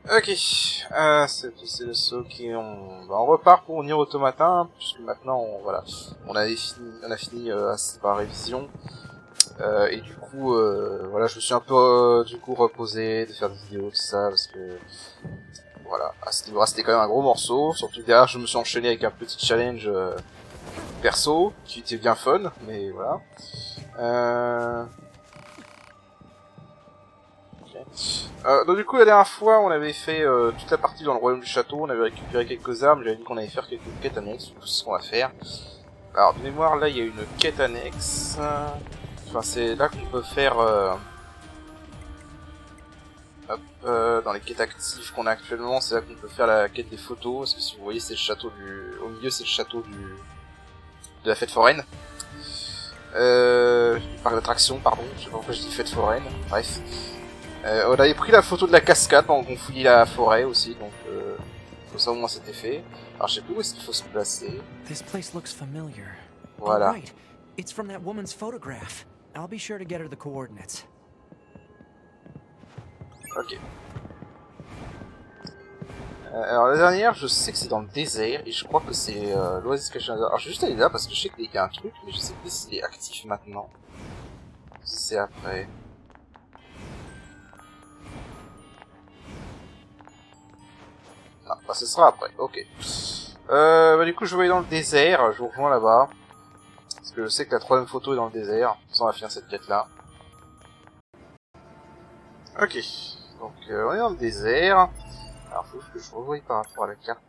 Ok, c'est le saut qui on repart pour Nier Automata, puisque maintenant on a fini par révision, et du coup voilà, je me suis un peu du coup reposé de faire des vidéos tout ça parce que voilà, à ce niveau-là c'était quand même un gros morceau, surtout que derrière je me suis enchaîné avec un petit challenge perso qui était bien fun, mais voilà. Donc du coup la dernière fois on avait fait toute la partie dans le royaume du château, on avait récupéré quelques armes, j'avais dit qu'on allait faire quelques quêtes annexes, tout ce qu'on va faire. Alors de mémoire là il y a une quête annexe, enfin c'est là qu'on peut faire dans les quêtes actives qu'on a actuellement, c'est là qu'on peut faire la quête des photos, parce que si vous voyez c'est le château au milieu c'est le château de la fête foraine. Du parc d'attractions, pardon, je sais pas pourquoi je dis fête foraine, bref. On avait pris la photo de la cascade pendant qu'on fouillait la forêt aussi, donc comme ça au moins c'était fait. Alors je sais plus où est-ce qu'il faut se placer. This place looks familiar. Voilà. Oh right, it's from that woman's photograph. I'll be sure to get her the coordinates. Ok. Alors la dernière, je sais que c'est dans le désert, et je crois que c'est l'Oasis Caché. Alors je vais juste aller là parce que je sais qu'il y a un truc, mais je sais pas s'il est actif maintenant. C'est après. Non, bah ce sera après, ok. Bah du coup je vais aller dans le désert, je vous rejoins là-bas. Parce que je sais que la troisième photo est dans le désert, sans va finir cette quête là. Ok, donc on est dans le désert. Alors faut que je revoie par rapport à la carte.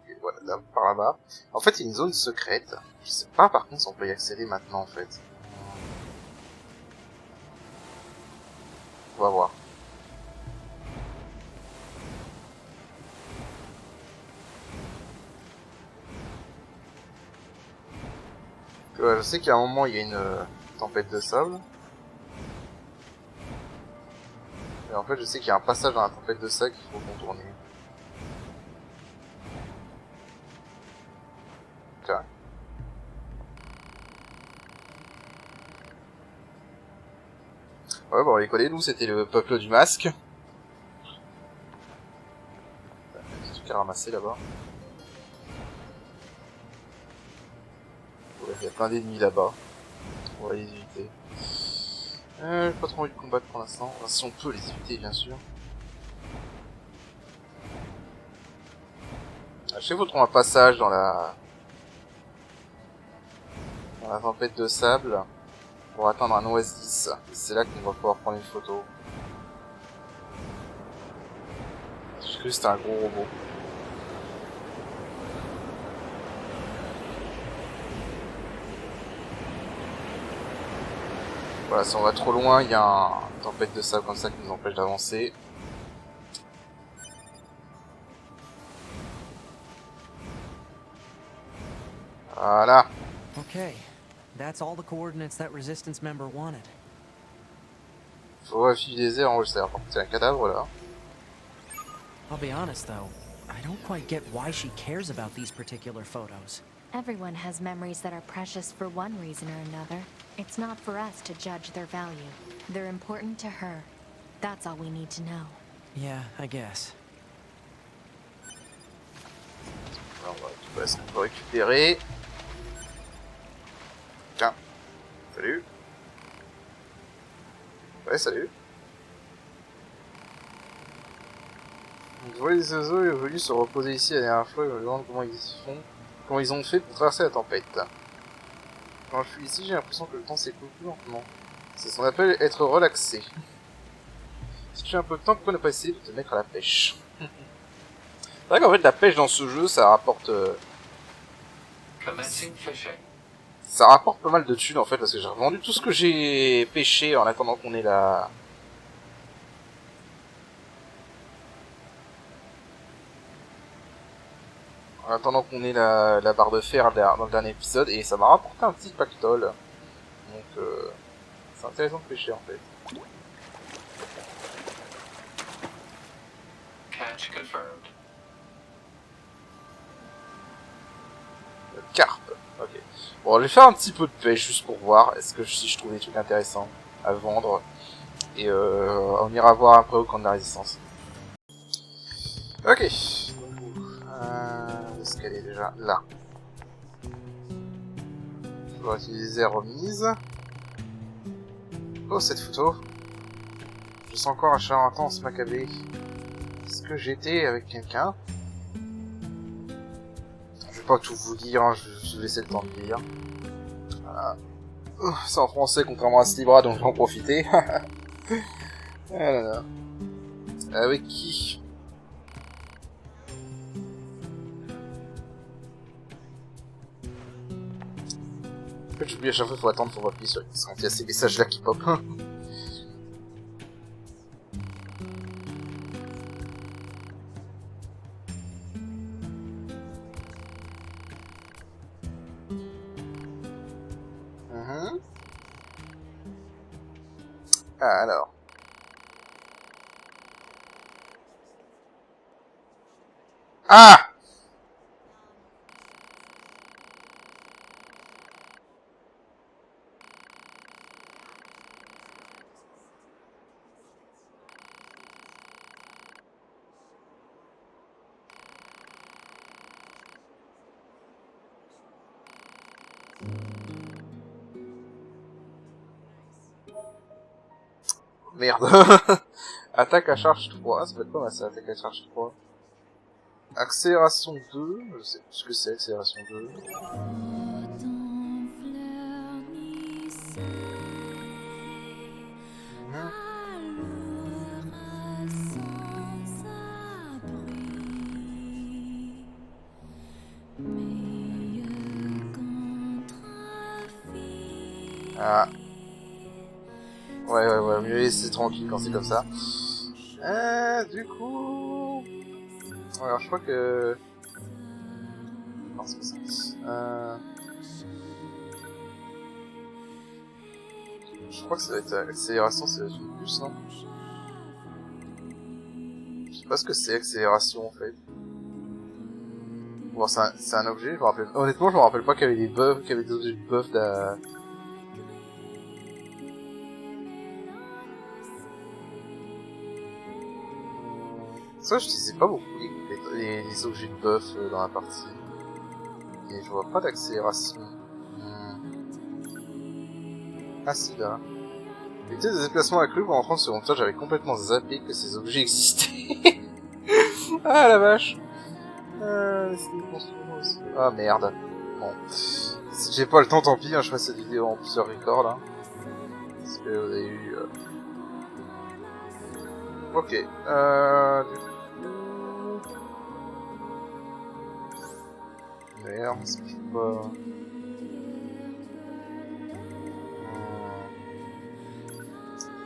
Ok, voilà, là, par là-bas. En fait, il y a une zone secrète. Je sais pas par contre si on peut y accéder maintenant en fait. On va voir. Je sais qu'à un moment il y a une tempête de sable. Et en fait, je sais qu'il y a un passage dans la tempête de sable qu'il faut contourner. Tiens. Ouais, bon, on les connaît, nous, c'était le peuple du masque. Il y a des trucs à ramasser là-bas. Ouais, il y a plein d'ennemis là-bas. On va les éviter. J'ai pas trop envie de combattre pour l'instant. Enfin, si on peut les éviter, bien sûr. À chaque fois qu'on trouve un passage dans la tempête de sable pour atteindre un oasis. C'est là qu'on va pouvoir prendre une photo. J'ai cru que c'était un gros robot. Voilà, si on va trop loin, il y a une tempête de sable comme ça qui nous empêche d'avancer. Voilà. Okay, that's all the coordinates that Resistance member wanted. Faut afficher des airs en haut, c'est-à-dire c'est un cadavre là. I'll be honest though, I don't quite get why she cares about these particular photos. Everyone has memories that are precious for one reason or another. It's not for us to judge their value. They're important to her. That's all we need to know. Yeah, I guess. Alors, on va tout ce qu'on peut récupérer. Tiens. Salut. Ouais, salut. Donc, je vois les oiseaux venus se reposer ici la dernière fois, je me demande comment ils ont fait pour traverser la tempête. Quand je suis ici, j'ai l'impression que le temps s'écoule plus lentement. C'est ce qu'on appelle être relaxé. Si tu as un peu de temps, pourquoi ne pas essayer de te mettre à la pêche? C'est vrai qu'en fait, la pêche dans ce jeu, ça rapporte... ça rapporte pas mal de thunes en fait, parce que j'ai revendu tout ce que j'ai pêché en attendant qu'on ait la... En attendant qu'on ait la barre de fer dans le dernier épisode, et ça m'a rapporté un petit pactole. Donc, c'est intéressant de pêcher en fait. Catch confirmed. carpe. Ok. Bon, je vais faire un petit peu de pêche juste pour voir si je trouve des trucs intéressants à vendre. Et on ira voir après au camp de la résistance. Ok. Où est-ce qu'elle est déjà? Là. Je vais utiliser remise. Oh, cette photo. Je sens encore un chaleur intense, Maccabée. Est-ce que j'étais avec quelqu'un? Je vais pas tout vous dire, hein, je vais vous laisser le temps de lire. Voilà. C'est en français, contrairement à ce livre, donc je vais en profiter. Ah là là. Avec qui? En fait, j'oublie à chaque fois, faut attendre pour appuyer sur X quand il y a ces messages-là qui pop. Ah, alors. Ah! Merde. Attaque à charge 3. Ça peut être pas mal ça, attaque à charge 3. Accélération 2. Je sais plus ce que c'est, accélération 2. Ah. Ouais, mieux laisser tranquille quand c'est comme ça. Du coup... Alors, je crois que... Non, c'est pas ça. Je crois que ça va être accélération, c'est une puce, non? Je sais pas ce que c'est, accélération, en fait. Bon, c'est un objet, je me rappelle... Honnêtement, je me rappelle pas qu'il y avait des buffs, qu'il y avait des objets de buffs de... Ça, je disais pas beaucoup les objets de buff dans la partie. Et je vois pas d'accélération. Ah si, là. Éviter des déplacements accrus pour entrer sur mon toit, j'avais complètement zappé que ces objets existaient. Ah la vache. Ah merde. Bon. Si j'ai pas le temps, tant pis, hein, je fais cette vidéo en plusieurs records là. Parce que vous avez eu... Ok. Du coup... Merde, est-ce que je peux pas...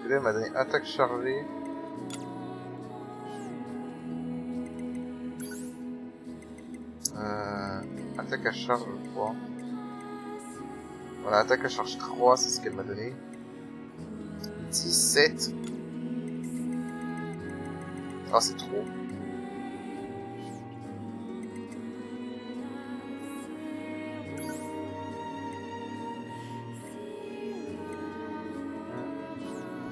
Là, elle m'a donné attaque chargée. Attaque à charge 3. Voilà, attaque à charge 3, c'est ce qu'elle m'a donné. 17. Ah, c'est trop.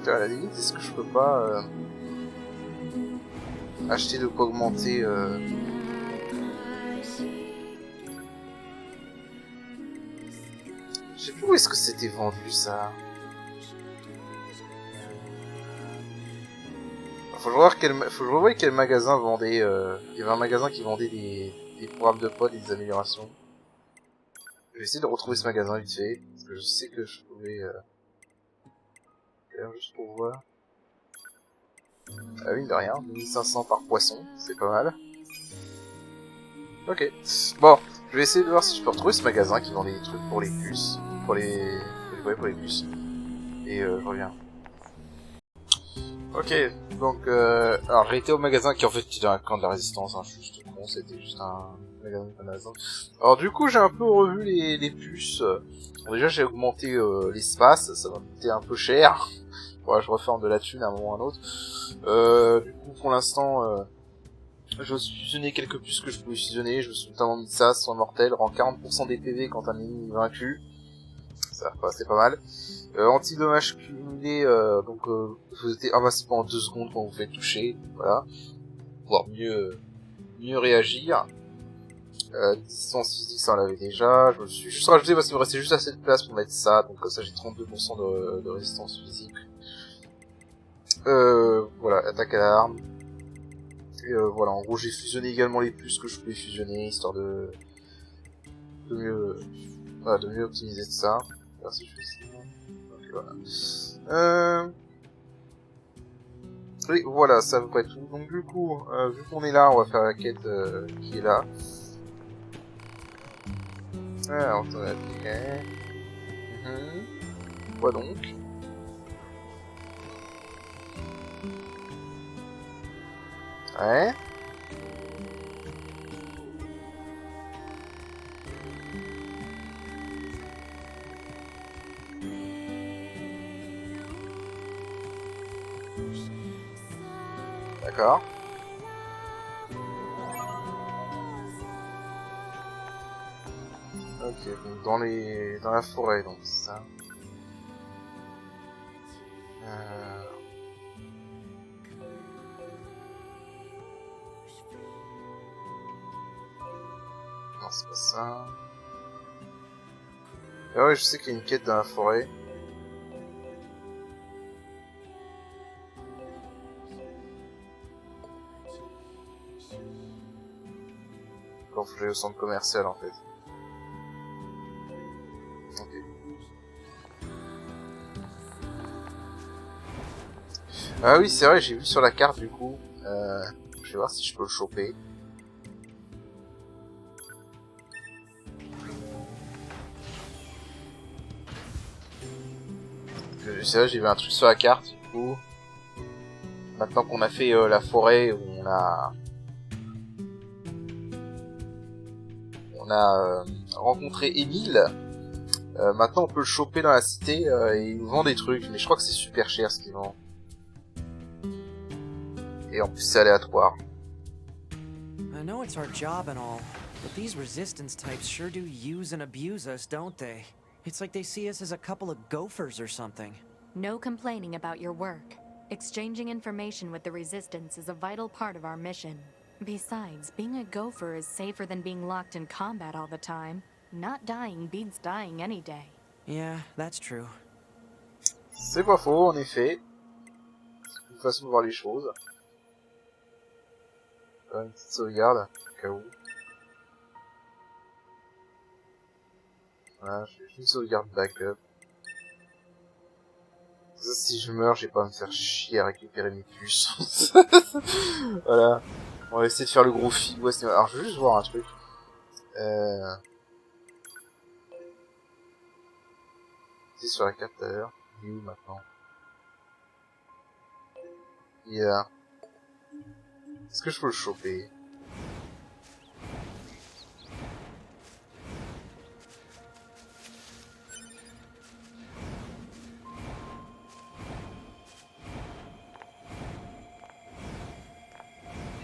À la limite, est-ce que je peux pas acheter de quoi augmenter Je sais plus où est-ce que c'était vendu ça. Faut que je revoie quel magasin vendait. Il y avait un magasin qui vendait des programmes de pod et des améliorations. Je vais essayer de retrouver ce magasin vite fait, parce que je sais que je pouvais. Juste pour voir. Ah oui, de rien. 1500 par poisson, c'est pas mal. Ok. Bon, je vais essayer de voir si je peux retrouver ce magasin qui vend des trucs pour les puces. Pour les puces. Et je reviens. Ok, donc alors j'ai été au magasin qui en fait était un camp de la résistance, hein, je suis juste con, c'était juste un magasin de magasin. Alors du coup j'ai un peu revu les puces. Bon, déjà j'ai augmenté l'espace, ça m'a coûté un peu cher. Voilà, je reforme de la thune à un moment ou à un autre. Du coup pour l'instant Je me suis fusionné quelques puces que je pouvais fusionner, je me suis notamment mis ça, son mortel, rend 40% des PV quand un ennemi est vaincu. Ça c'est pas mal. Anti-dommage cumulé, donc vous êtes invincible pendant 2 secondes quand vous faites toucher, voilà. Pouvoir mieux réagir. Distance physique, ça on l'avait déjà. Je me suis juste rajouté parce qu'il me restait juste assez de place pour mettre ça, donc comme ça j'ai 32% de résistance physique. Voilà, attaque à l'arme. Et voilà, en gros j'ai fusionné également les puces que je pouvais fusionner, histoire de mieux, voilà, de mieux optimiser ça. Merci, je fais ça. Donc, voilà. Oui, voilà, c'est à peu près tout. Donc du coup, vu qu'on est là, on va faire la quête qui est là. Alors, ok. Quoi donc? Ouais. D'accord. Ok, donc dans la forêt, donc c'est ça. Non, c'est pas ça. Ah ouais, je sais qu'il y a une quête dans la forêt. Bon, faut que j'aille au centre commercial en fait. Ok. Ah oui, c'est vrai, j'ai vu sur la carte du coup. Je vais voir si je peux le choper. C'est vrai, j'ai vu un truc sur la carte du coup. Maintenant qu'on a fait la forêt, où on a rencontré Émile. Maintenant on peut le choper dans la cité et il nous vend des trucs, mais je crois que c'est super cher ce qu'il vend. Et en plus c'est aléatoire. I know it's our job and all, but these resistance types sure do use and abuse us, don't they? It's like they see us as a couple of gophers or something. No complaining about your work. Exchanging information with the Resistance is a vital part of our mission. Besides, being a gopher is safer than being locked in combat all the time. Not dying beats dying any day. Yeah, that's true. C'est pas faux en effet. C'est une façon de voir les choses. Une petite sauvegarde, au cas où. Voilà, j'ai une sauvegarde backup. Ça, si je meurs, j'ai pas à me faire chier à récupérer mes puces. Voilà. On va essayer de faire le gros fil. Ouais, alors, je veux juste voir un truc. C'est sur la carte tout à l'heure. Il est où maintenant? Il est là. Est-ce que je peux le choper?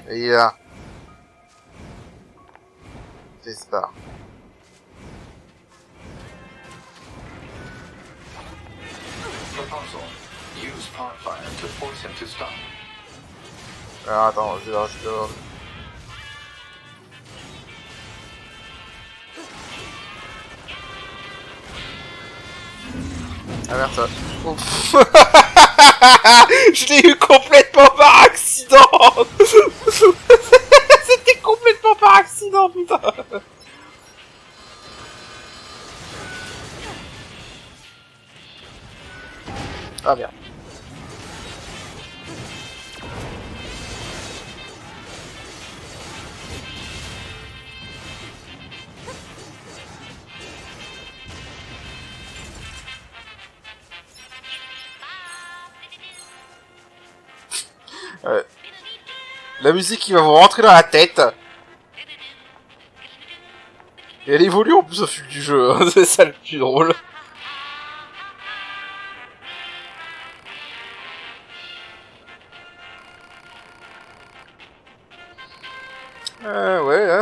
Et il est là. C'est ça. Proposal. Use Potfire to force him to stop. Alors attends, c'est là, c'est là. Ah merde ça. Ouf. Je l'ai eu complètement par accident. C'était complètement par accident, putain. Ah merde. La musique qui va vous rentrer dans la tête. Et elle évolue en plus au fil du jeu, hein. C'est ça le plus drôle.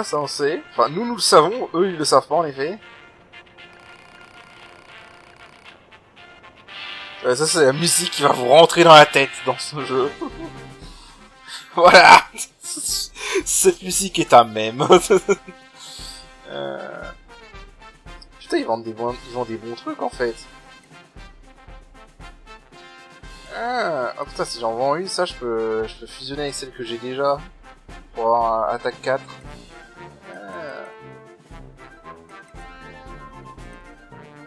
ça on sait. Enfin, nous le savons, eux ils le savent pas en effet. Ça c'est la musique qui va vous rentrer dans la tête dans ce jeu. Voilà. Cette musique est un mème. Putain, ils vendent des bons trucs en fait. Ah, oh putain, si j'en vends une, ça je peux fusionner avec celle que j'ai déjà pour avoir un attaque 4. Ah.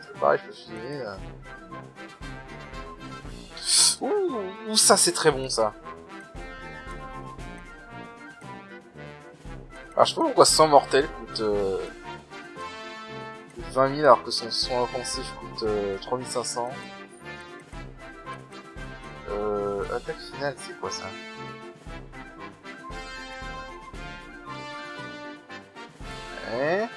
C'est pareil, je peux fusionner. Ouh, ça c'est très bon ça. Alors je sais pas pourquoi 100 mortels coûte 20 000 alors que son soin offensif coûte 3500. Attaque finale, c'est quoi ça? Ouais.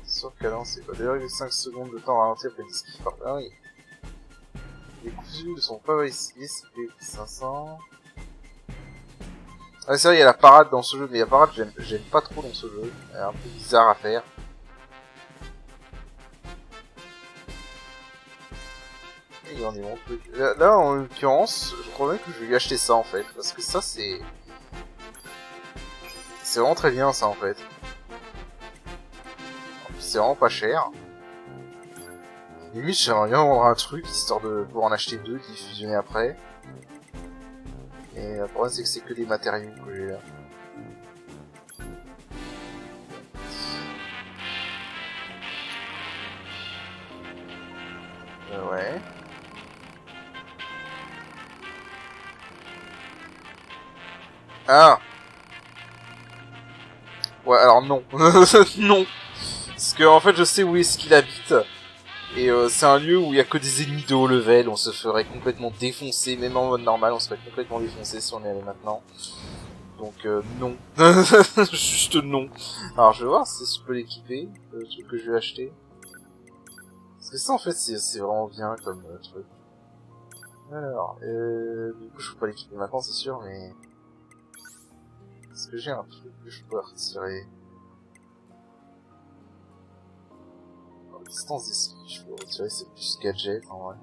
Sauf cadence, c'est quoi? 2,5 secondes de temps à ralentir après une esquive par... Ah oui. Les cousus ne sont pas ici, c'est 500. Ah c'est vrai, il y a la parade dans ce jeu, mais la parade j'aime pas trop dans ce jeu. Elle est un peu bizarre à faire. Il y en a des bons trucs. Là, en l'occurrence, je crois même que je vais lui acheter ça en fait, parce que ça c'est... C'est vraiment très bien ça en fait. C'est vraiment pas cher. Limite, j'aimerais bien vendre un truc, histoire de pouvoir en acheter deux, qui fusionner après. Et le problème c'est que c'est que des matériaux que j'ai là. Ouais. Ah. Ouais, alors non. Non. Parce que en fait, je sais où est-ce qu'il habite. Et c'est un lieu où il y a que des ennemis de haut level. On se ferait complètement défoncer, même en mode normal, on se ferait complètement défoncer si on y allait maintenant. Donc non. Juste non. Alors je vais voir si je peux l'équiper, le truc que je vais acheter. Parce que ça en fait c'est vraiment bien comme truc. Alors, du coup je peux pas l'équiper maintenant c'est sûr, mais... Est-ce que j'ai un truc que je peux retirer? Distance d'esquive, je peux retirer, c'est plus gadget en vrai.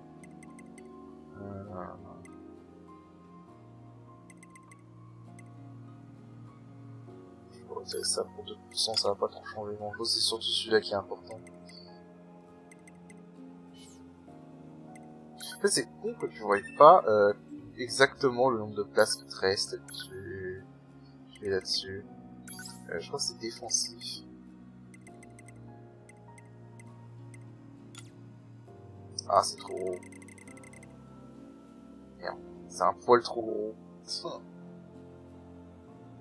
Je peux retirer ça pour 2%, ça va pas trop changer grand chose, c'est surtout celui-là qui est important. En fait, c'est con que tu voyais pas exactement le nombre de places qui te restent. Je vais là-dessus. Je crois que c'est défensif. Ah, c'est trop gros. Merde, c'est un poil trop gros.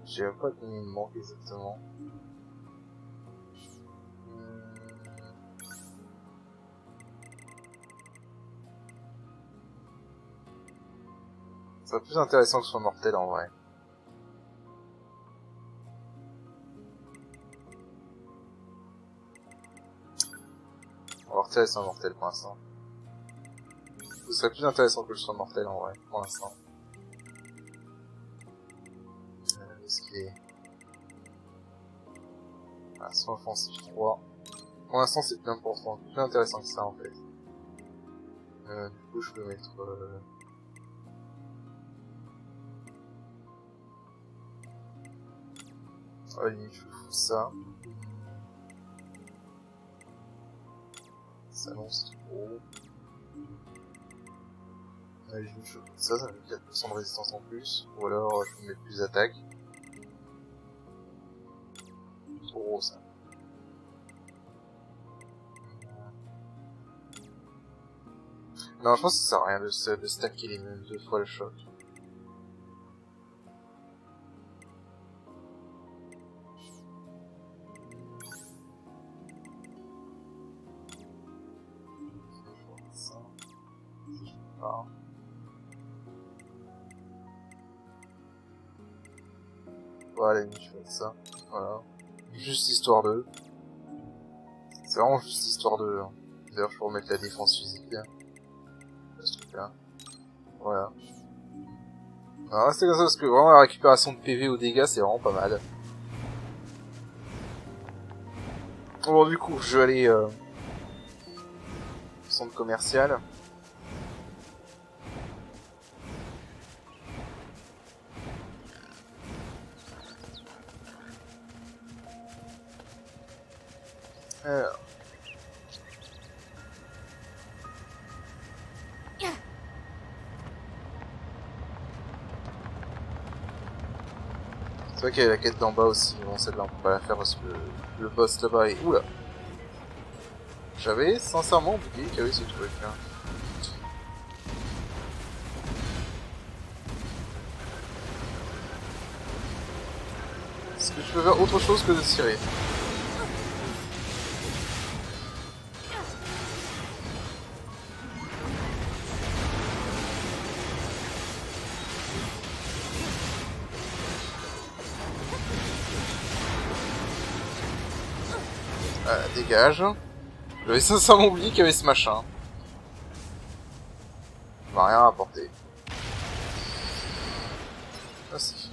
Je sais même pas combien il me manque exactement. C'est plus intéressant que ce soit mortel en vrai. On va retirer son mortel pour l'instant. Ce serait plus intéressant que je sois mortel en vrai, pour l'instant. Est-ce qu'il est... Ah, soin offensif 3. Pour l'instant c'est plus important, plus intéressant que ça en fait. Du coup je peux mettre... Allez, je fous ça. Ça lance trop. Allez, je fous ça, ça me met 4% de résistance en plus. Ou alors je peux mettre plus d'attaque. Trop gros ça. Non, je pense que ça sert à rien de stacker les mêmes deux fois le choc. Voilà, je fais ça. Voilà. Juste histoire de. C'est vraiment juste histoire de. D'ailleurs, je peux remettre la défense physique. Là. Ce truc là. Voilà. Alors c'est comme ça parce que vraiment la récupération de PV ou dégâts c'est vraiment pas mal. Bon du coup je vais aller au centre commercial. Alors. C'est vrai qu'il y a la quête d'en bas aussi, bon celle-là on peut pas la faire parce que le boss là-bas est... Oula. J'avais sincèrement oublié qu'il y avait ce truc là. Est-ce que je peux faire autre chose que de tirer? Dégage. J'avais sincèrement oublié qu'il y avait ce machin. Il m'a rien apporté. Ah si.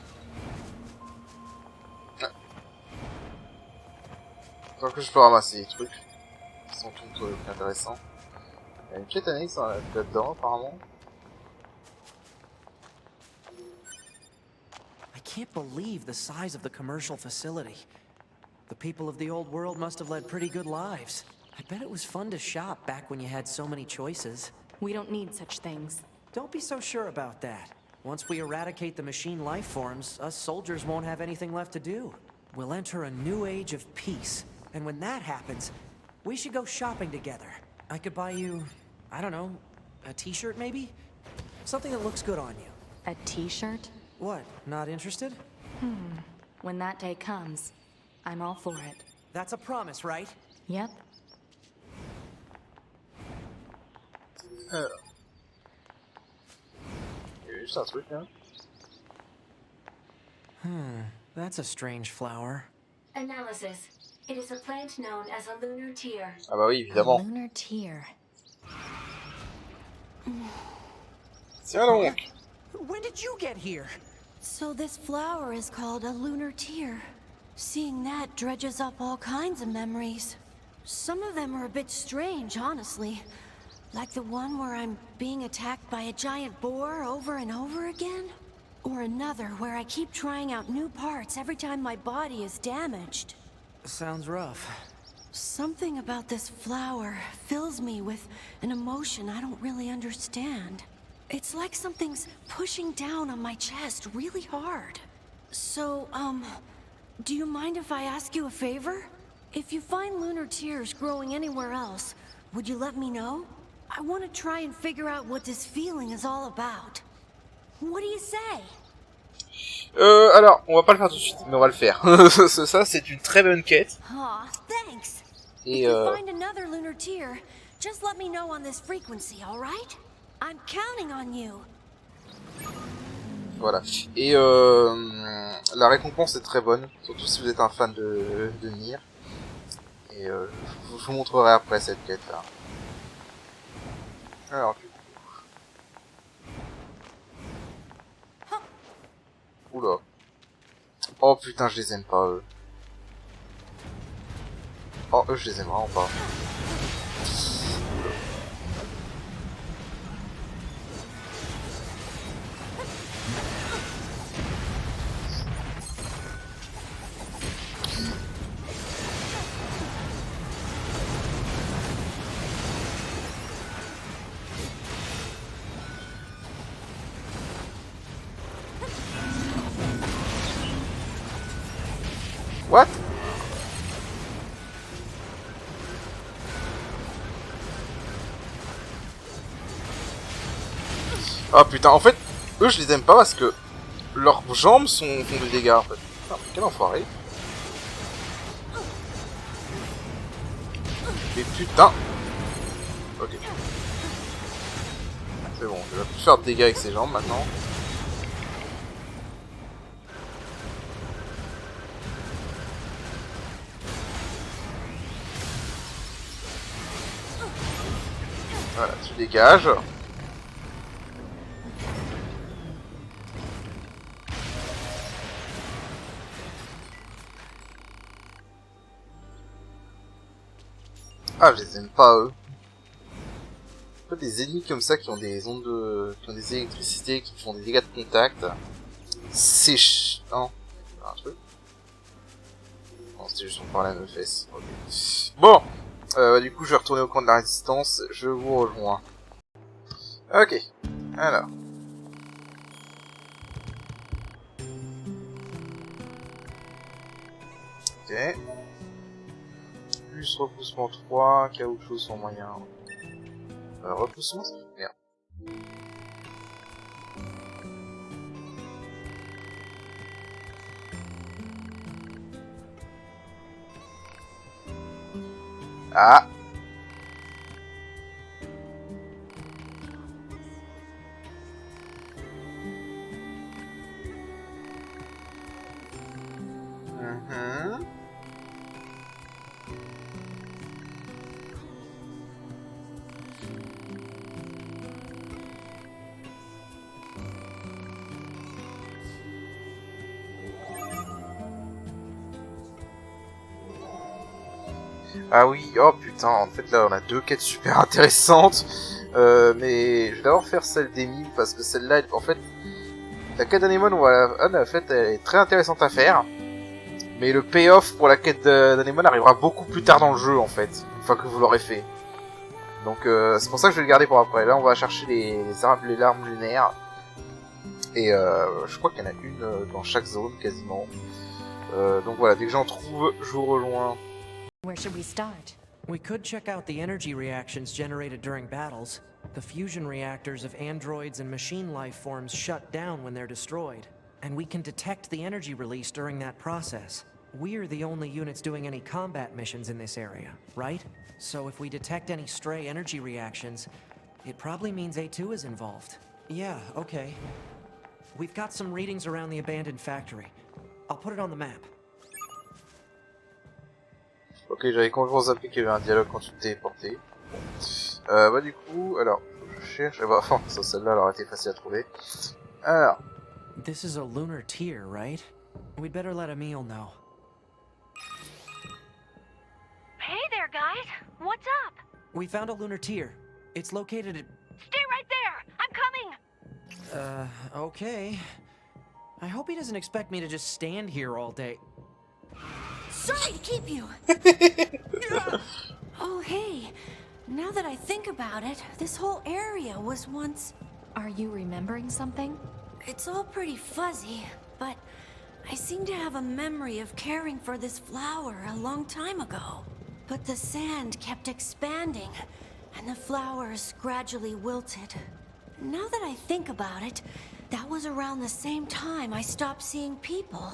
Ouais. Tant que je peux ramasser des trucs qui sont tout plus intéressants. Il y a une petite analyse là-dedans apparemment. I can't believe the size of the commercial facility. The people of the old world must have led pretty good lives. I bet it was fun to shop back when you had so many choices. We don't need such things. Don't be so sure about that. Once we eradicate the machine life forms, us soldiers won't have anything left to do. We'll enter a new age of peace. And when that happens, we should go shopping together. I could buy you, I don't know, a t-shirt maybe? Something that looks good on you. A t-shirt? What, not interested? When that day comes, I'm all for it. That's a promise, right? Yep. Il y a juste un truc là. That's a strange flower. Analysis. It is a plant known as a lunar tear. Ah bah oui, évidemment. Lunar tear. Tiens donc. When did you get here? So this flower is called a lunar tear. Seeing that dredges up all kinds of memories. Some of them are a bit strange, honestly. Like the one where I'm being attacked by a giant boar over and over again. Or another where I keep trying out new parts every time my body is damaged. Sounds rough. Something about this flower fills me with an emotion I don't really understand. It's like something's pushing down on my chest really hard. So, do you mind if I ask you a favor? If you find lunar tears growing anywhere else, would you let me know? I want to try and figure out what this feeling is all about. What do you say? Alors, on va pas le faire tout de suite, mais on va le faire. Ça, c'est une très bonne quête. Aw, thanks. Et If you find another lunar tear, just let me know on this frequency, all right? I'm counting on you. voilà. Et la récompense est très bonne, surtout si vous êtes un fan de Nier. Et je vous montrerai après cette quête là. Alors, du coup. Oula. Oh putain, je les aime pas eux. Oh, eux, je les aime vraiment pas. What? Ah putain, en fait, eux je les aime pas parce que leurs jambes font des dégâts en fait. Putain, quel enfoiré. Mais putain. Ok. C'est bon, je vais plus faire de dégâts avec ses jambes maintenant. Voilà, tu dégages. Ah, je les aime pas, eux. En fait, des ennemis comme ça qui ont des ondes de... qui ont des électricités, qui font des dégâts de contact. C'est non. Un truc. Non, c'était juste on parlait à nos fesses. Okay. Bon. Du coup, je vais retourner au camp de la résistance. Je vous rejoins. Ok. Alors. Ok. Plus repoussement 3, caoutchouc sans moyen. Repoussement, c'est merde. Ah. Ah oui, oh putain, en fait là on a deux quêtes super intéressantes, mais je vais d'abord faire celle d'Emile parce que celle-là, en fait, la quête d'Anemone, en fait, elle est très intéressante à faire, mais le payoff pour la quête d'Anemone arrivera beaucoup plus tard dans le jeu en fait, une fois que vous l'aurez fait. Donc c'est pour ça que je vais le garder pour après. Là on va chercher les larmes lunaires, et je crois qu'il y en a une dans chaque zone quasiment. Donc voilà, dès que j'en trouve, je vous rejoins. Where should we start? We could check out the energy reactions generated during battles. The fusion reactors of androids and machine life forms shut down when they're destroyed. And we can detect the energy release during that process. We're the only units doing any combat missions in this area, right? So if we detect any stray energy reactions, it probably means A2 is involved. Yeah, okay. We've got some readings around the abandoned factory. I'll put it on the map. Ok, j'avais complètement zappé qu'il y avait un dialogue quand tu t'es porté. Bah du coup, alors, je cherche... Bah, enfin, celle-là, elle aurait été facile à trouver. Alors... This is a lunar tier, right? We'd better let Emil know. Hey there, guys. What's up? We found a lunar tier. It's located at... Stay right there. I'm coming. Okay. I hope he doesn't expect me to just stand here all day. Sorry to keep you. Oh, hey. Now that I think about it, this whole area was once... Are you remembering something? It's all pretty fuzzy, but I seem to have a memory of caring for this flower a long time ago. But the sand kept expanding, and the flowers gradually wilted. Now that I think about it, that was around the same time I stopped seeing people.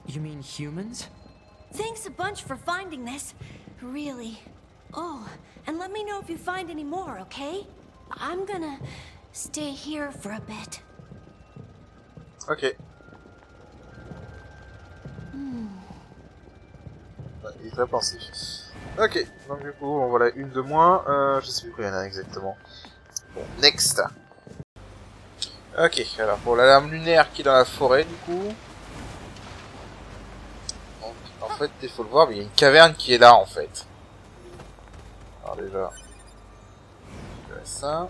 You mean humans? Thanks a bunch for finding this. Really. Oh, and let me know if you find any more, okay? I'm gonna stay here for a bit. Ok. Ouais, il est très pensif. Ok, donc du coup, on voilà une de moins. Je sais plus combien il y en a exactement. Bon, next. Ok, alors pour l'alarme lunaire qui est dans la forêt, du coup. Donc, en fait, il faut le voir, mais il y a une caverne qui est là, en fait. Alors déjà, récupérer ça.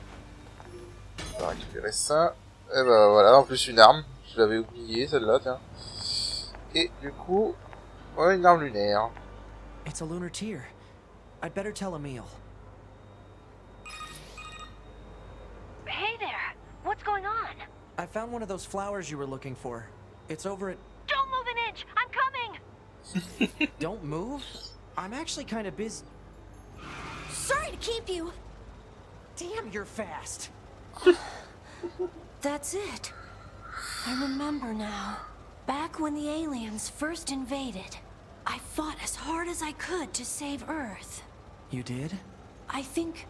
On va récupérer ça. Et bah voilà, en plus une arme. Je l'avais oublié, celle-là, tiens. Et du coup, ouais, une arme lunaire. It's a lunar tier. I'd better tell Emil. Hey there. What's going on? I found one of those flowers you were looking for. It's over at... Don't move an inch. I'm coming. Don't move? I'm actually kind of busy. Sorry to keep you. Damn, you're fast. That's it. I remember now. Back when the aliens first invaded, I fought as hard as I could to save Earth. You did? I think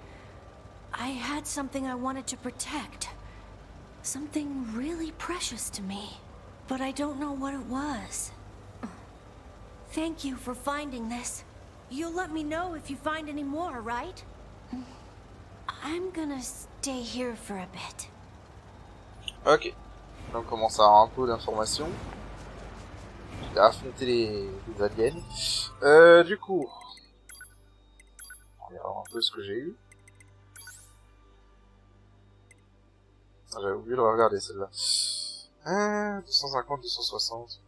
I had something I wanted to protect. Something really precious to me. But I don't know what it was. Thank you for finding this. You'll let me know if you find any more, right? I'm gonna stay here for a bit. Ok. Donc on commence à avoir un peu d'informations. À affronter les aliens. Du coup. regarde un peu ce que j'ai eu. Ah, j'avais oublié de regarder celle-là. 250, 260.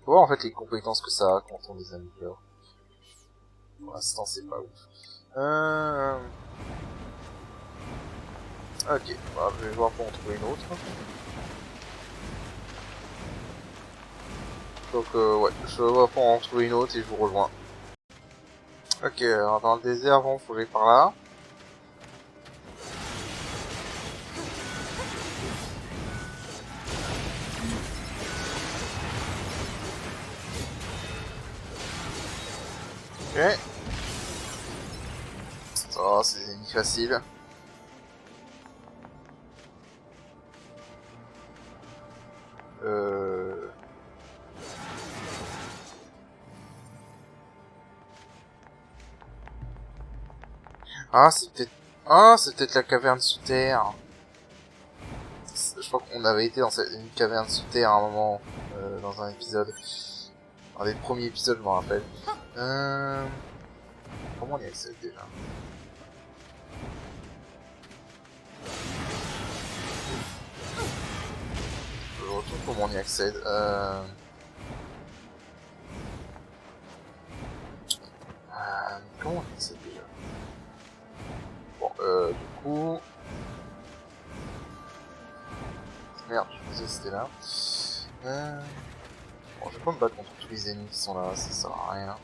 Faut voir en fait les compétences que ça a quand on les améliore. Pour l'instant c'est pas ouf. Ok, bah, je vais voir pour en trouver une autre. Donc ouais, je vais voir pour en trouver une autre et je vous rejoins. Ok, alors dans le désert, bon, faut aller par là. Ok. Ça va, c'est des ennemis faciles. Ah, c'est peut-être... Ah, c'est peut-être la caverne sous terre. Je crois qu'on avait été dans une caverne sous terre à un moment, dans un épisode. Un des premiers épisodes, je m'en rappelle. Comment on y accède déjà? Je retourne comment on y accède. Comment on y accède déjà? Bon, du coup... Merde, je pensais que c'était là. Bon, je vais pas me battre contre tous les ennemis qui sont là, ça sert à rien.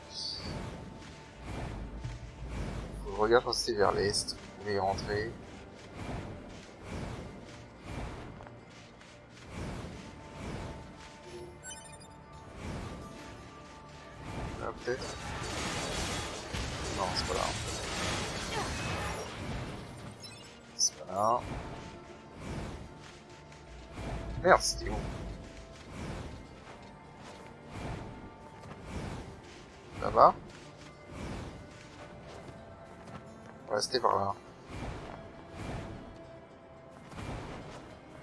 Faut que je regarde passer vers l'est, vous pouvez y rentrer. Là, peut-être. Non, c'est pas là. C'est pas là. Merde, c'était où? Là-bas? Ouais, c'était par là.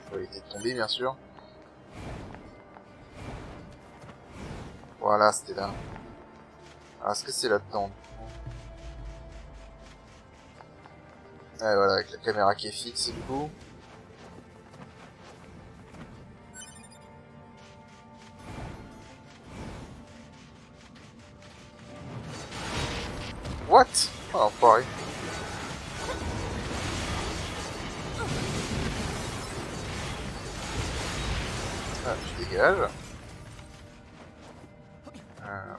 Faut éviter de tomber, bien sûr. Voilà, c'était là. Ah, est-ce que c'est là-dedans? Ouais, voilà, avec la caméra qui est fixe, du coup. What? Ah, pareil. Ah, je dégage.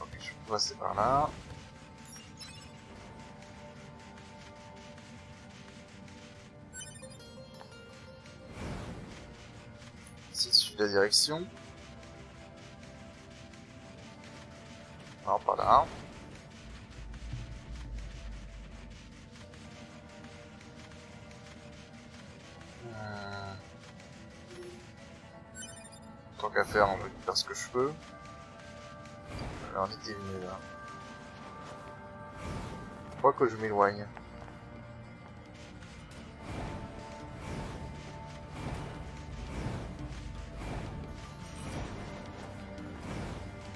Ok, je peux passer par là. Ici, il suit la direction. Non, pas là. Tant qu'à faire, je vais faire ce que je peux. Alors, on était venu là. Je crois que je m'éloigne.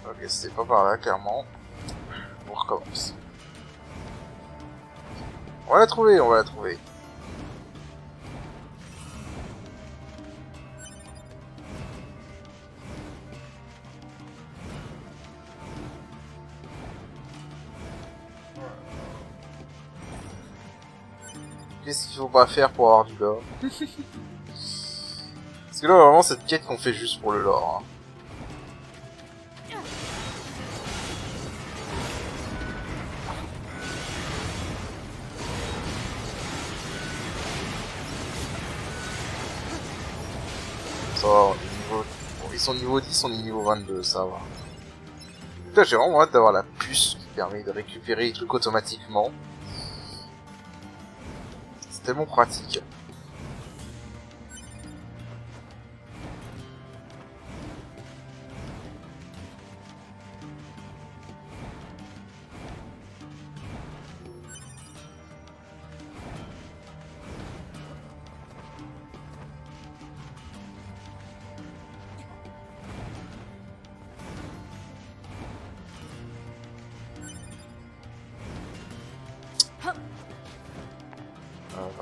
Ok, c'était pas par là, clairement. On recommence. On va la trouver, on va la trouver. Qu'est-ce qu'il faut pas faire pour avoir du lore? Parce que là, vraiment, cette quête qu'on fait juste pour le lore. Hein. Ça va, on est niveau... Bon, ils sont niveau 10, on est niveau 22, ça va. Putain, j'ai vraiment hâte d'avoir la puce qui permet de récupérer les trucs automatiquement. C'est tellement pratique.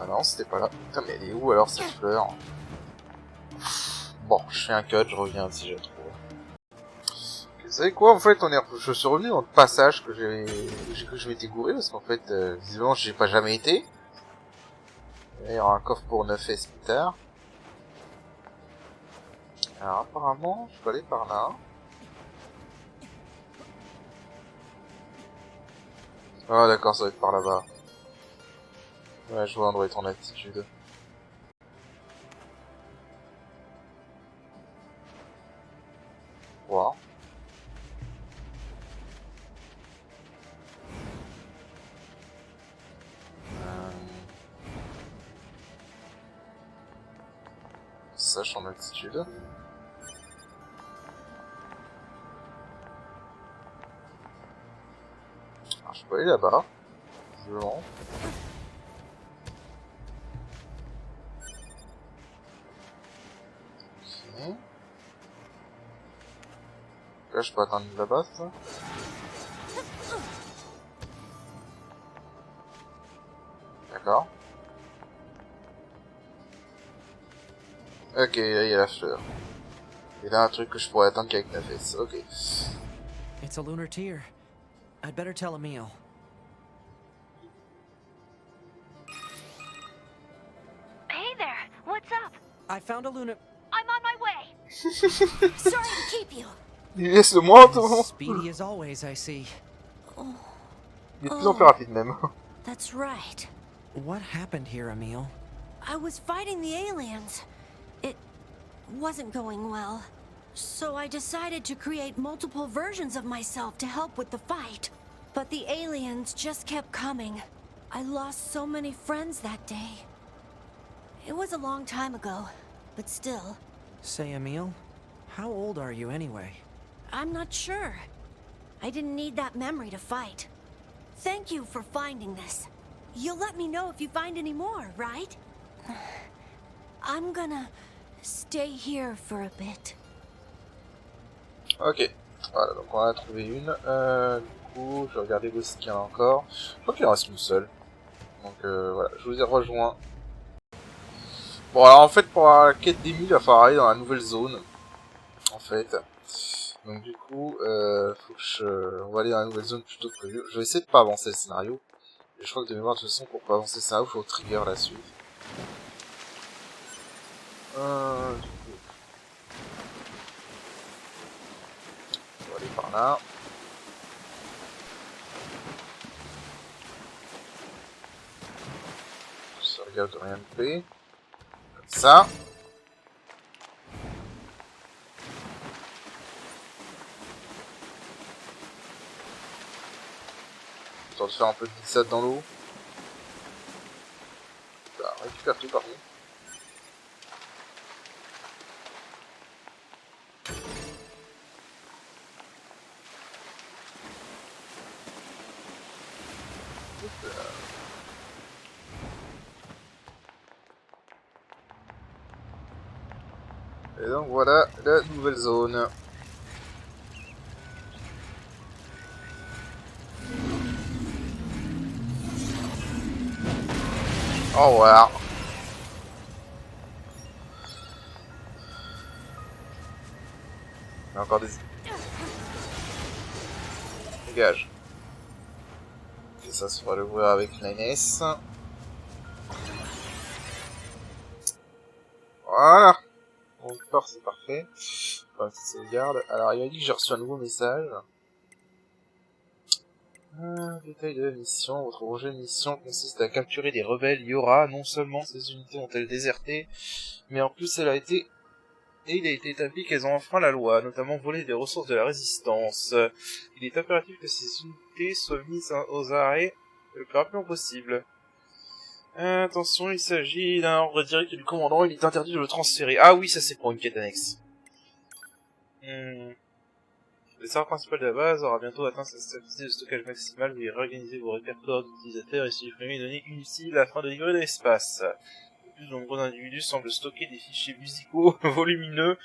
Ah non, c'était pas là. Putain, mais elle est où alors cette fleur? Bon, je fais un cut, je reviens si je la trouve. Vous savez quoi, en fait, je suis revenu dans le passage que je m'étais gouré, parce qu'en fait, visiblement, j'ai pas jamais été. Il y aura un coffre pour 9 S plus tard. Alors, apparemment, je peux aller par là. Ah, d'accord, ça va être par là-bas. Ouais, je vois, on doit être en altitude. Wow. Ça, je suis en altitude. Alors, je peux aller là-bas. Visiblement. Ok. Là, je peux atteindre là-bas, c'est ça? D'accord. Ok, là, il y a la fleur. Et là, un truc que je pourrais atteindre qu'avec la fesse. Ok. It's a lunar tear. I'd better tell Emil. Hey there, what's up? I found a lunar... I'm on my way. Sorry to keep you. Laisse-le-moi, tout. Speedy as always, I see. Il est de plus en plus rapide, même. That's right. What happened here, Emil? I was fighting the aliens. It wasn't going well. So I decided to create multiple versions of myself to help with the fight. But the aliens just kept coming. I lost so many friends that day. It was a long time ago, but still. Say, Emil, how old are you anyway? I'm not sure. I didn't need that memory to fight. Thank you for finding this. You'll let me know if you find any more, right? I'm gonna stay here for a bit. Ok. Voilà, donc on en a trouvé une. Du coup, je vais regarder où est-ce qu'il y en a encore. Je crois qu'il en reste une seule. Donc voilà, je vous ai rejoint. Bon, alors en fait, pour la quête des 1000, il va falloir aller dans la nouvelle zone. En fait. Donc du coup, faut que on va aller dans la nouvelle zone plutôt que prévu. Je vais essayer de pas avancer le scénario. Et je crois que de mémoire, de toute façon, pour pas avancer le scénario, il faut trigger la suite. Du coup, on va aller par là. Sauvegarde de rien de fait. Comme ça. Histoire de faire un peu de glissade dans l'eau. Ça récupère tout par contre. Et donc voilà la nouvelle zone. Au revoir. Il y a encore des... Dégage. Et ça se fera l'ouvrir avec l'ANS. Voilà. Donc c'est parfait. Enfin, ça sauvegarde. Alors il m'a dit que j'ai reçu un nouveau message. Détail de la mission. Votre projet de mission consiste à capturer des rebelles Yora. Non seulement ces unités ont-elles déserté, mais en plus il a été établi qu'elles ont enfreint la loi, notamment volé des ressources de la résistance. Il est impératif que ces unités soient mises aux arrêts le plus rapidement possible. Attention, il s'agit d'un ordre direct du commandant, il est interdit de le transférer. Ah oui, ça c'est pour une quête annexe. Le serveur principal de la base aura bientôt atteint sa capacité de stockage maximale. Veuillez réorganiser vos répertoires d'utilisateurs et supprimer les données inutiles afin de libérer de l'espace. De plus nombreux individus semblent stocker des fichiers musicaux volumineux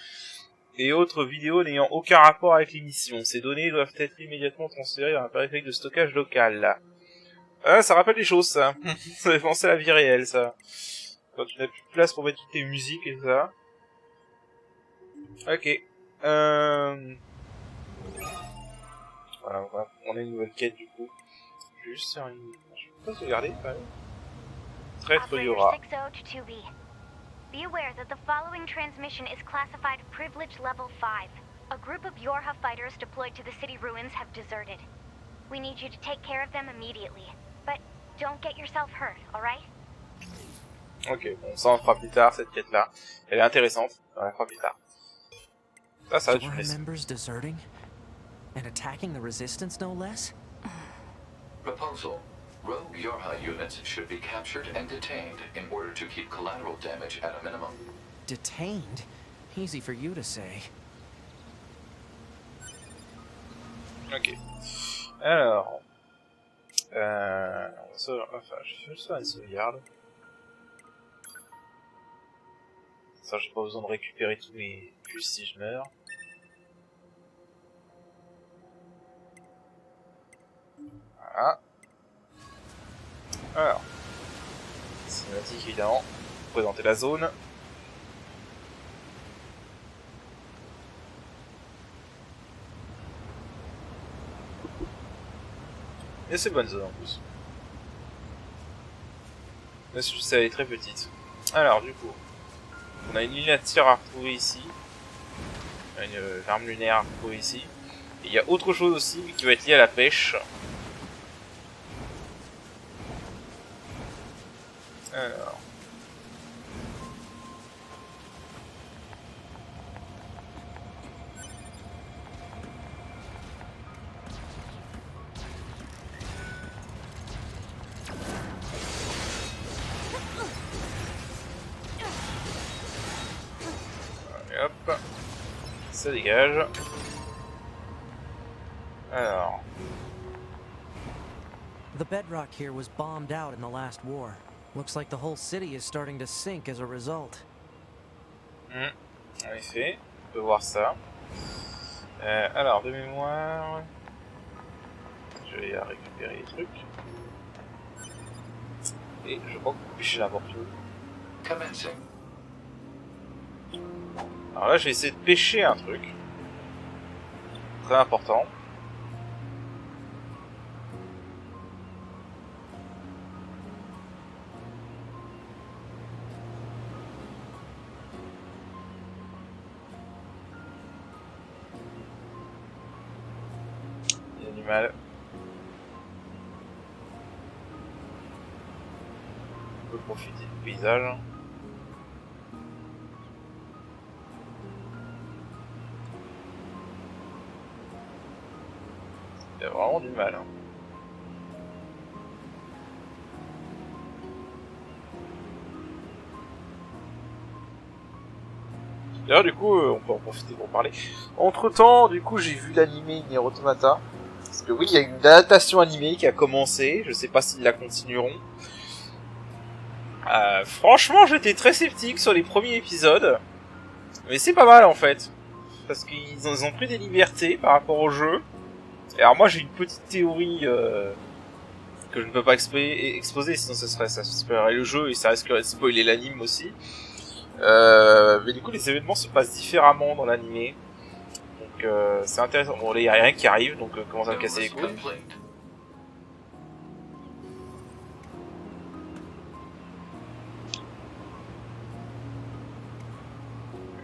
et autres vidéos n'ayant aucun rapport avec l'émission. Ces données doivent être immédiatement transférées vers un périphérique de stockage local. Ah, ça rappelle des choses, ça. Ça fait penser à la vie réelle, ça. Quand tu n'as plus de place pour mettre toutes tes musiques et ça. Ok. Voilà, on a une nouvelle quête, du coup. Je vais juste faire une... Je peux pas sauvegarder, quand même. Traître Yora. Operator 60 to 2B. Be aware that the following transmission is classified Privilege Level 5. A group of Yorha fighters deployed to the city ruins have deserted. We need you to take care of them immediately. But don't get yourself hurt, alright? Ok, bon, ça on le fera plus tard, cette quête-là. Elle est intéressante, on la fera plus tard. Ça va être une Yorha laisse. members deserting? And attacking the resistance, no less? Proposal. Rogue Yorha units should be captured and detained in order to keep collateral damage at a minimum. Detained? Easy for you to say. Ok. Alors... Enfin, je vais juste faire une sauvegarde. Ça, j'ai pas besoin de récupérer tous mes puces si je meurs. Voilà. Alors. Cinématique, évidemment. Pour présenter la zone. Et c'est bonne zone en plus. Mais juste elle est très petite. Alors du coup, on a une lunature à retrouver ici. Une arme lunaire à retrouver ici. Et il y a autre chose aussi qui va être lié à la pêche. Alors. Allez, hop. Ça dégage. Alors. The bedrock here was bombed out in the last war. Looks like the whole city is starting to sink as a result. En effet, on peut voir ça. Alors, de mémoire... Je vais récupérer les trucs. Et je crois qu'on peut pêcher n'importe où. Commencing. Alors là, je vais essayer de pêcher un truc. Très important. Mal. On peut profiter du paysage. Il y a vraiment du mal. D'ailleurs, du coup, on peut en profiter pour parler. Entre temps, du coup, j'ai vu l'animé Nier Automata. Parce que oui, il y a une adaptation animée qui a commencé, je sais pas s'ils la continueront. Franchement, j'étais très sceptique sur les premiers épisodes. Mais c'est pas mal en fait. Parce qu'ils ont pris des libertés par rapport au jeu. Et alors moi j'ai une petite théorie que je ne peux pas exposer, sinon ça spoilerait le jeu et ça risquerait de spoiler l'anime aussi. Mais du coup les événements se passent différemment dans l'animé. Donc c'est intéressant. Bon là il n'y a rien qui arrive, donc commence à me casser les couilles.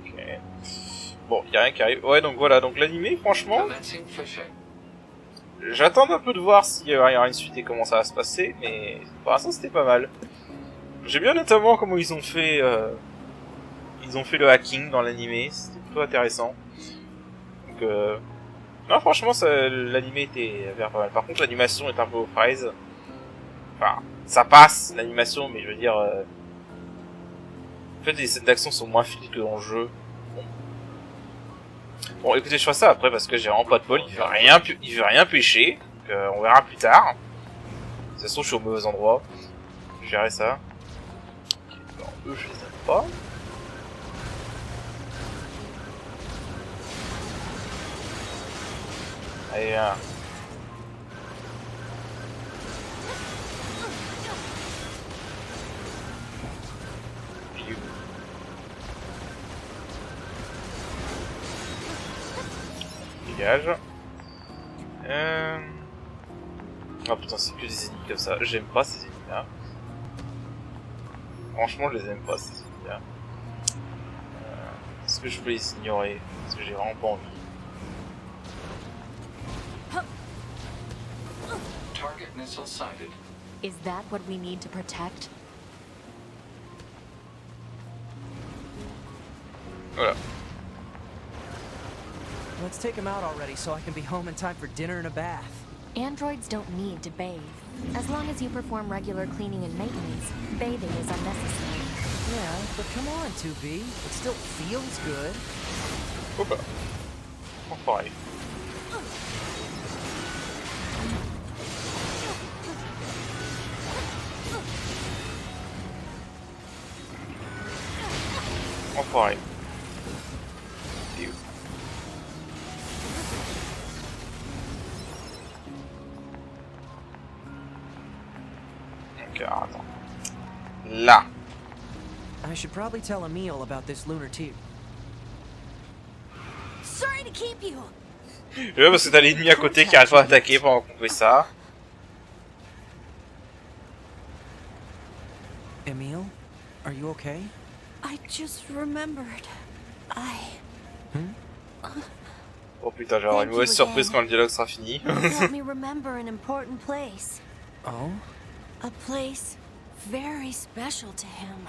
Ok. Bon, il n'y a rien qui arrive. Ouais, donc voilà, donc l'animé franchement... J'attends un peu de voir s'il y aura une suite et comment ça va se passer, mais pour l'instant c'était pas mal. J'aime bien notamment comment ils ont fait le hacking dans l'animé, c'était plutôt intéressant. Donc non franchement l'animé était pas mal. Par contre l'animation est un peu aux fraises. Enfin, ça passe l'animation, mais je veux dire... En fait les scènes d'action sont moins fluides que dans le jeu. Bon, écoutez, je ferai ça après parce que j'ai vraiment pas de bol, il veut rien pêcher, donc on verra plus tard. De toute façon, je suis au mauvais endroit. Je verrai ça. Ok, alors eux, je les aime pas. Allez, viens. dégage. Ah putain, c'est que des ennemis comme ça. J'aime pas ces ennemis-là. Franchement, je les aime pas, ces ennemis-là. Est-ce que je peux les ignorer? Parce que j'ai vraiment pas envie. Target missile sighted. Is that what we need to protect? Voilà. Let's take him out already so I can be home in time for dinner and a bath. Androids don't need to bathe. As long as you perform regular cleaning and maintenance, bathing is unnecessary. Yeah, but come on, 2B. It still feels good. Opa. Oh, pareil. Enfoiré. T'es où? Ok, alors, attends. Là. I should probably tell Emil about this lunar tube. Sorry to keep you. Ouais, parce que t'as l'ennemi à côté qui arrête pas d'attaquer pendant qu'on fait ça. Emil, are you okay? I just remembered. Oh putain, j'ai avoir une mauvaise surprise quand le dialogue sera fini. Let me remember an important place. Oh? A place very special to him.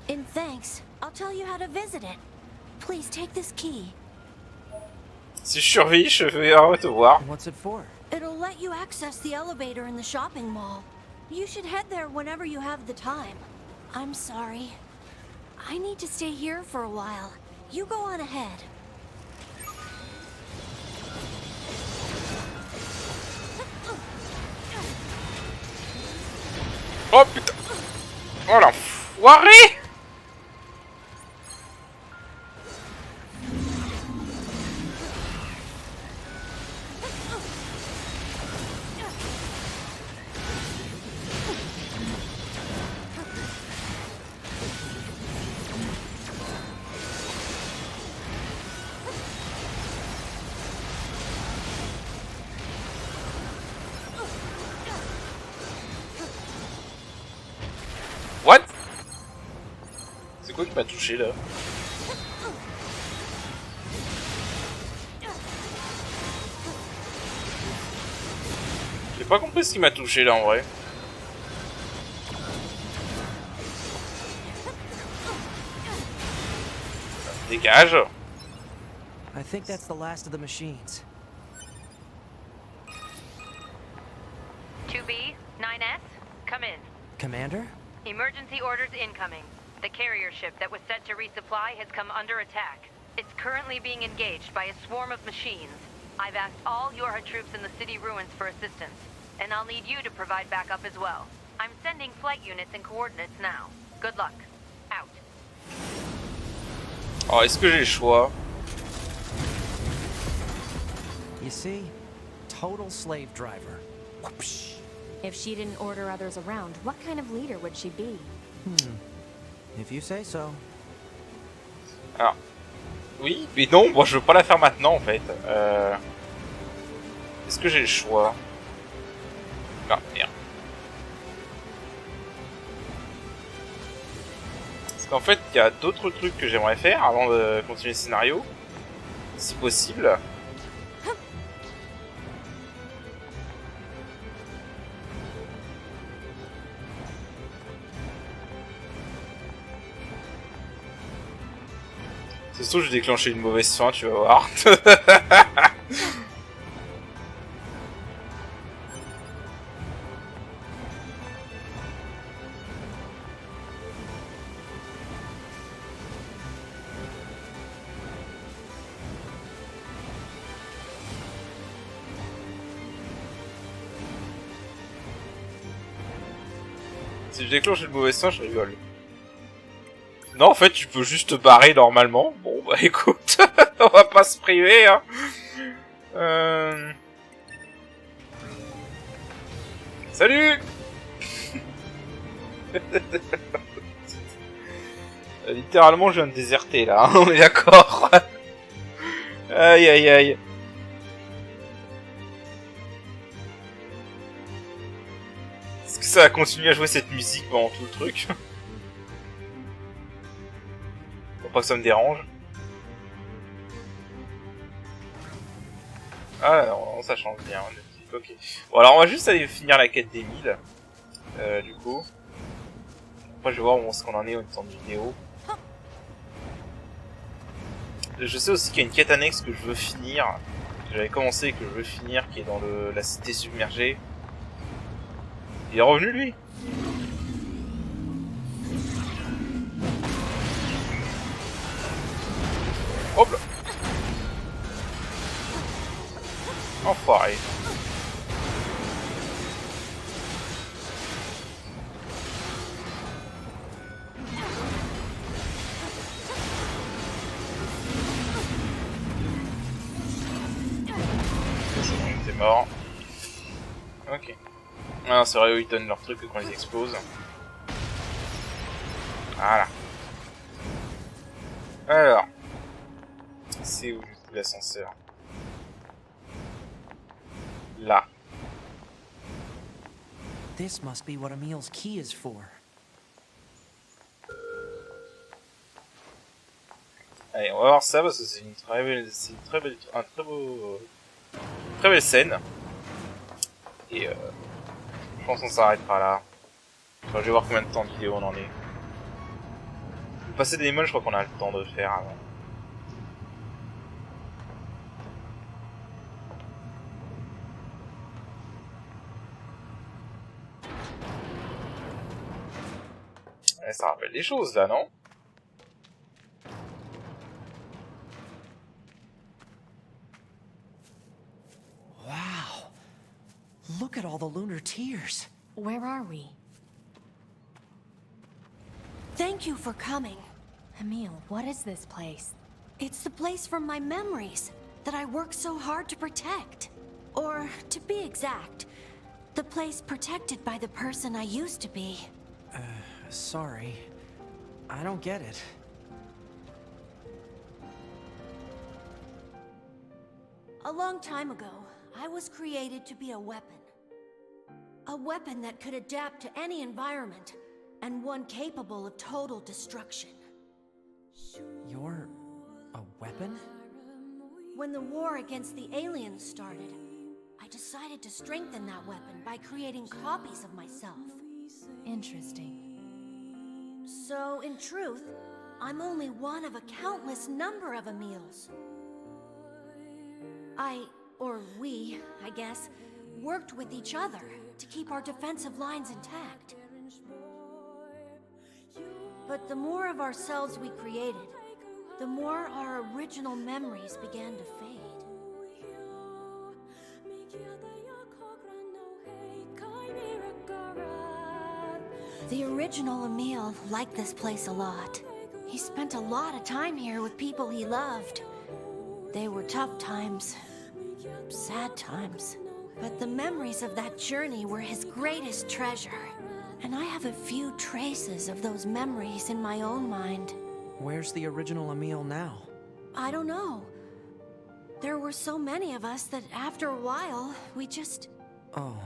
In thanks, I'll tell you how to visit it. Please take this key. Si je survis, je vais te voir. What's it for? It'll let you access the elevator in the shopping mall. You should head there whenever you have the time. I'm sorry. I need to stay here for a while. You go on ahead. Oh putain. Oh l'enfoiré. What? C'est quoi qui m'a touché là? J'ai pas compris ce qui m'a touché là en vrai. Dégage. I think that's the last of the machines. 2B, 9S, come in. Commander? Emergency orders incoming. The carrier ship that was set to resupply has come under attack. It's currently being engaged by a swarm of machines. I've asked all Yorha troops in the city ruins for assistance, and I'll need you to provide backup as well. I'm sending flight units and coordinates now. Good luck. Out. Alors est-ce que j'ai le choix? You see? Total slave driver. Whoopsh. If she didn't order others around, what kind of leader would she be? If you say so. Alors, oui, mais non, moi je veux pas la faire maintenant en fait. Est-ce que j'ai le choix? Ah, merde. Parce qu'en fait, il y a d'autres trucs que j'aimerais faire avant de continuer le scénario. Si possible. C'est sûr que je vais déclencher une mauvaise fin, tu vas voir. Si je déclenche une mauvaise fin, je rigole. Non, en fait, tu peux juste te barrer normalement. Bon, bah écoute, on va pas se priver, hein. Salut. Littéralement, je viens de déserter, là, hein, on est d'accord. Aïe, aïe, aïe. Est-ce que ça va continuer à jouer cette musique pendant tout le truc? Pour pas que ça me dérange. Ah non, ça change bien. Ok. Bon alors on va juste aller finir la quête des 1000. Du coup. Après je vais voir où est-ce qu'on en est au temps de vidéo. Je sais aussi qu'il y a une quête annexe que je veux finir. Que j'avais commencé et que je veux finir, qui est dans la cité submergée. Il est revenu lui? Hop là. Enfoiré. C'est mort. Ok. Ah, c'est vrai, eux ils donnent leur truc quand ils explosent. Voilà. Alors. C'est où l'ascenseur? Là. This must be what Emil's key is for. Allez, on va voir ça parce que c'est une très belle, très belle scène. Et je pense qu'on s'arrêtera là. Enfin, je vais voir combien de temps de vidéo on en est. Passer des démons, je crois qu'on a le temps de le faire avant. Ouais, ça rappelle des choses là, non? Wow. Look at all the lunar tears. Where are we? Thank you for coming. Emil, what is this place? It's the place from my memories that I worked so hard to protect. Or, to be exact, the place protected by the person I used to be. Sorry. I don't get it. A long time ago, I was created to be a weapon. A weapon that could adapt to any environment, and one capable of total destruction. You're a weapon? When the war against the aliens started, I decided to strengthen that weapon by creating copies of myself. Interesting. So, in truth, I'm only one of a countless number of Emils. We, I guess, worked with each other to keep our defensive lines intact. But the more of ourselves we created, the more our original memories began to fade. The original Emil liked this place a lot. He spent a lot of time here with people he loved. They were tough times, sad times. But the memories of that journey were his greatest treasure. And I have a few traces of those memories in my own mind. Where's the original Emil now? I don't know. There were so many of us that after a while, we just... Oh.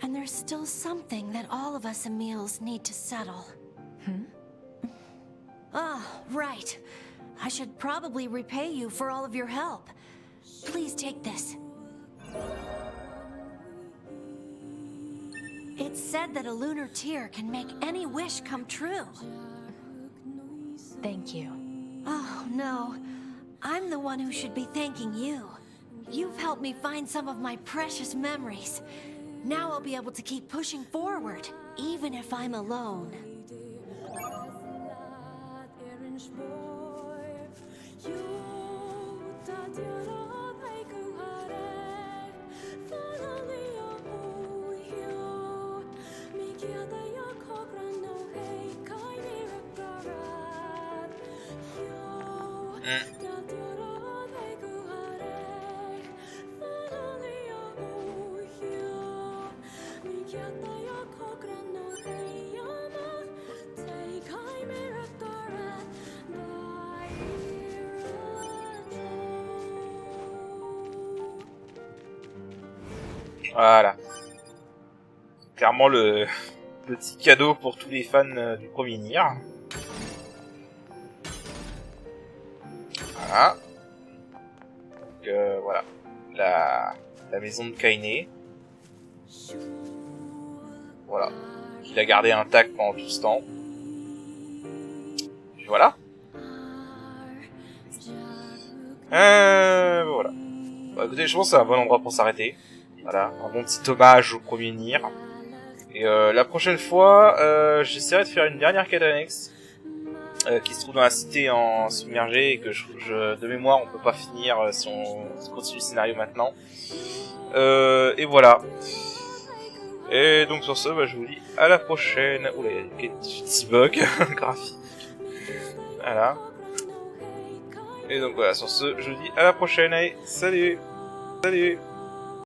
And there's still something that all of us Emils need to settle. Ah, right. I should probably repay you for all of your help. Please take this. It's said that a lunar tear can make any wish come true. Thank you. Oh, no. I'm the one who should be thanking you. You've helped me find some of my precious memories. Now I'll be able to keep pushing forward, even if I'm alone. Voilà. clairement le petit cadeau pour tous les fans du premier Nier. Voilà. Donc voilà. La maison de Kaine. Voilà. Il a gardé intact pendant tout ce temps. Puis voilà. Voilà. Bah, écoutez, je pense que c'est un bon endroit pour s'arrêter. Voilà, un bon petit hommage au premier Nier. Et la prochaine fois, j'essaierai de faire une dernière quête annexe qui se trouve dans la cité en submergée et que de mémoire on peut pas finir si on continue le scénario maintenant. Et voilà. Et donc sur ce, bah, je vous dis à la prochaine. Oula, il y a des petits bugs graphiques. Voilà. Et donc voilà, sur ce, je vous dis à la prochaine. Allez, salut. Salut.